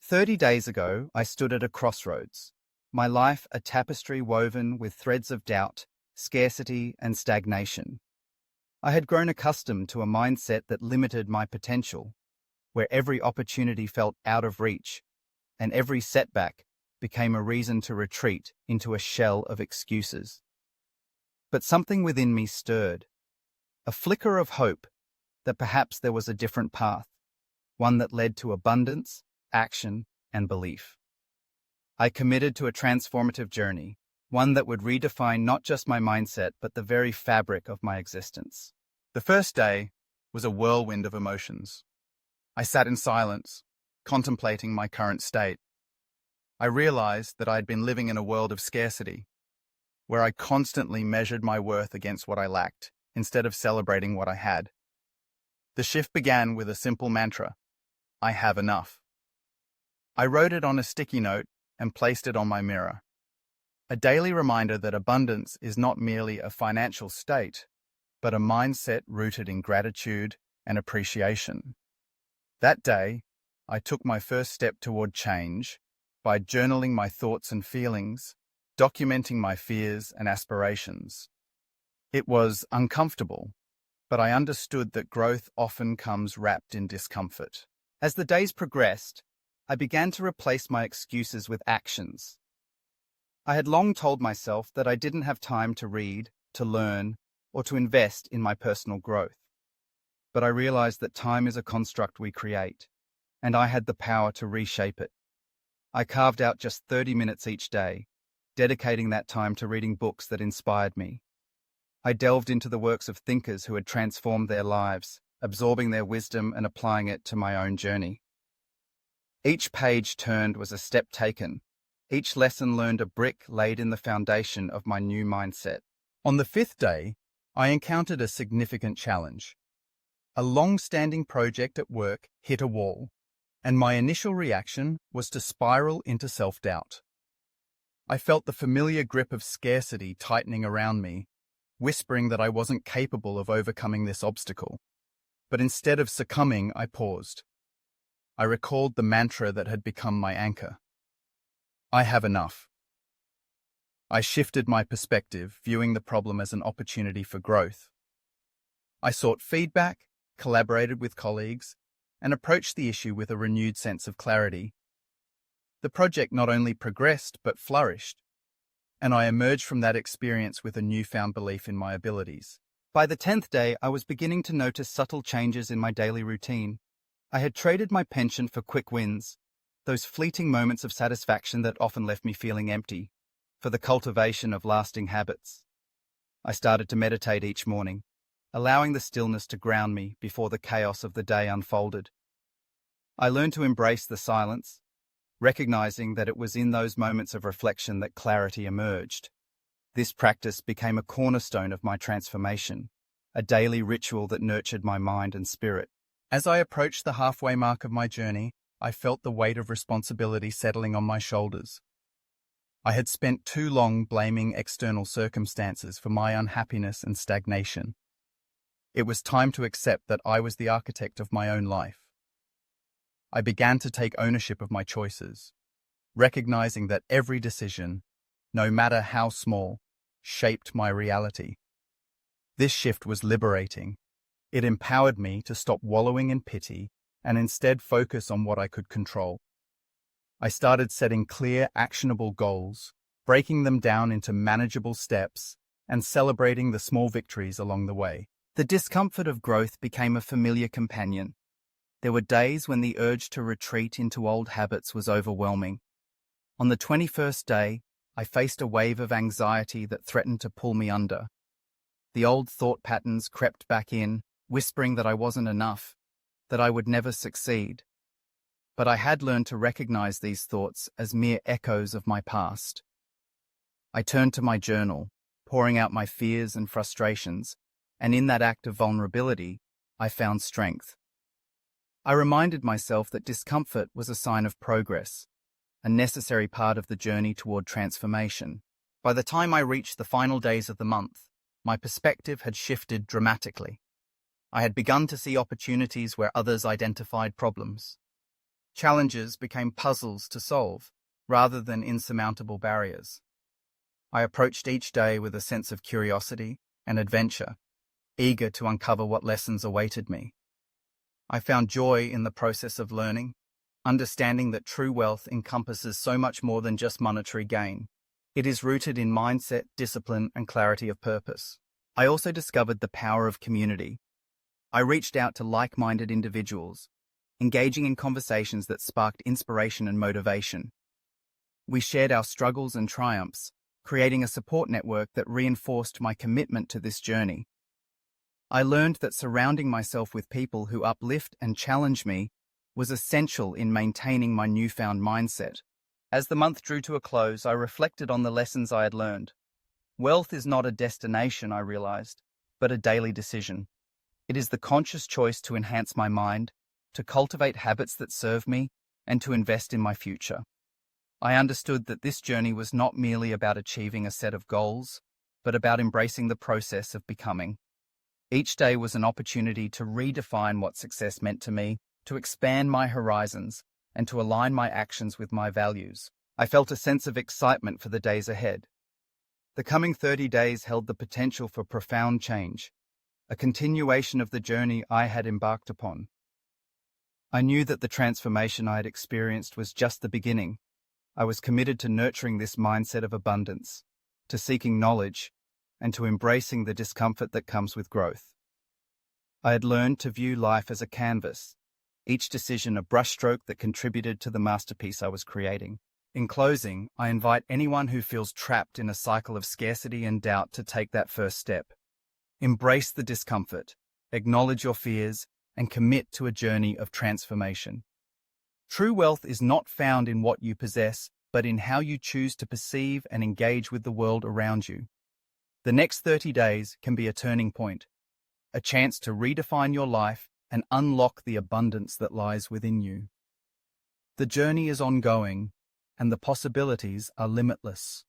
30 days ago, I stood at a crossroads, my life a tapestry woven with threads of doubt, scarcity, and stagnation. I had grown accustomed to a mindset that limited my potential, where every opportunity felt out of reach, and every setback became a reason to retreat into a shell of excuses. But something within me stirred, a flicker of hope that perhaps there was a different path, one that led to abundance, action, and belief. I committed to a transformative journey, one that would redefine not just my mindset, but the very fabric of my existence. The first day was a whirlwind of emotions. I sat in silence, contemplating my current state. I realized that I had been living in a world of scarcity, where I constantly measured my worth against what I lacked, instead of celebrating what I had. The shift began with a simple mantra: I have enough. I wrote it on a sticky note and placed it on my mirror. A daily reminder that abundance is not merely a financial state, but a mindset rooted in gratitude and appreciation. That day, I took my first step toward change by journaling my thoughts and feelings, documenting my fears and aspirations. It was uncomfortable, but I understood that growth often comes wrapped in discomfort. As the days progressed, I began to replace my excuses with actions. I had long told myself that I didn't have time to read, to learn, or to invest in my personal growth. But I realized that time is a construct we create, and I had the power to reshape it. I carved out just 30 minutes each day, dedicating that time to reading books that inspired me. I delved into the works of thinkers who had transformed their lives, absorbing their wisdom and applying it to my own journey. Each page turned was a step taken. Each lesson learned a brick laid in the foundation of my new mindset. On the fifth day, I encountered a significant challenge. A long-standing project at work hit a wall, and my initial reaction was to spiral into self-doubt. I felt the familiar grip of scarcity tightening around me, whispering that I wasn't capable of overcoming this obstacle. But instead of succumbing, I paused. I recalled the mantra that had become my anchor. I have enough. I shifted my perspective, viewing the problem as an opportunity for growth. I sought feedback, collaborated with colleagues, and approached the issue with a renewed sense of clarity. The project not only progressed but flourished, and I emerged from that experience with a newfound belief in my abilities. By the 10th day, I was beginning to notice subtle changes in my daily routine. I had traded my penchant for quick wins, those fleeting moments of satisfaction that often left me feeling empty, for the cultivation of lasting habits. I started to meditate each morning, allowing the stillness to ground me before the chaos of the day unfolded. I learned to embrace the silence, recognizing that it was in those moments of reflection that clarity emerged. This practice became a cornerstone of my transformation, a daily ritual that nurtured my mind and spirit. As I approached the halfway mark of my journey, I felt the weight of responsibility settling on my shoulders. I had spent too long blaming external circumstances for my unhappiness and stagnation. It was time to accept that I was the architect of my own life. I began to take ownership of my choices, recognizing that every decision, no matter how small, shaped my reality. This shift was liberating. It empowered me to stop wallowing in pity and instead focus on what I could control. I started setting clear, actionable goals, breaking them down into manageable steps, and celebrating the small victories along the way. The discomfort of growth became a familiar companion. There were days when the urge to retreat into old habits was overwhelming. On the 21st day, I faced a wave of anxiety that threatened to pull me under. The old thought patterns crept back in, whispering that I wasn't enough, that I would never succeed. But I had learned to recognize these thoughts as mere echoes of my past. I turned to my journal, pouring out my fears and frustrations, and in that act of vulnerability, I found strength. I reminded myself that discomfort was a sign of progress, a necessary part of the journey toward transformation. By the time I reached the final days of the month, my perspective had shifted dramatically. I had begun to see opportunities where others identified problems. Challenges became puzzles to solve, rather than insurmountable barriers. I approached each day with a sense of curiosity and adventure, eager to uncover what lessons awaited me. I found joy in the process of learning, understanding that true wealth encompasses so much more than just monetary gain. It is rooted in mindset, discipline, and clarity of purpose. I also discovered the power of community. I reached out to like-minded individuals, engaging in conversations that sparked inspiration and motivation. We shared our struggles and triumphs, creating a support network that reinforced my commitment to this journey. I learned that surrounding myself with people who uplift and challenge me was essential in maintaining my newfound mindset. As the month drew to a close, I reflected on the lessons I had learned. Wealth is not a destination, I realized, but a daily decision. It is the conscious choice to enhance my mind, to cultivate habits that serve me, and to invest in my future. I understood that this journey was not merely about achieving a set of goals, but about embracing the process of becoming. Each day was an opportunity to redefine what success meant to me, to expand my horizons, and to align my actions with my values. I felt a sense of excitement for the days ahead. The coming 30 days held the potential for profound change, a continuation of the journey I had embarked upon. I knew that the transformation I had experienced was just the beginning. I was committed to nurturing this mindset of abundance, to seeking knowledge, and to embracing the discomfort that comes with growth. I had learned to view life as a canvas, each decision a brushstroke that contributed to the masterpiece I was creating. In closing, I invite anyone who feels trapped in a cycle of scarcity and doubt to take that first step. Embrace the discomfort, acknowledge your fears, and commit to a journey of transformation. True wealth is not found in what you possess, but in how you choose to perceive and engage with the world around you. The next 30 days can be a turning point, a chance to redefine your life and unlock the abundance that lies within you. The journey is ongoing, and the possibilities are limitless.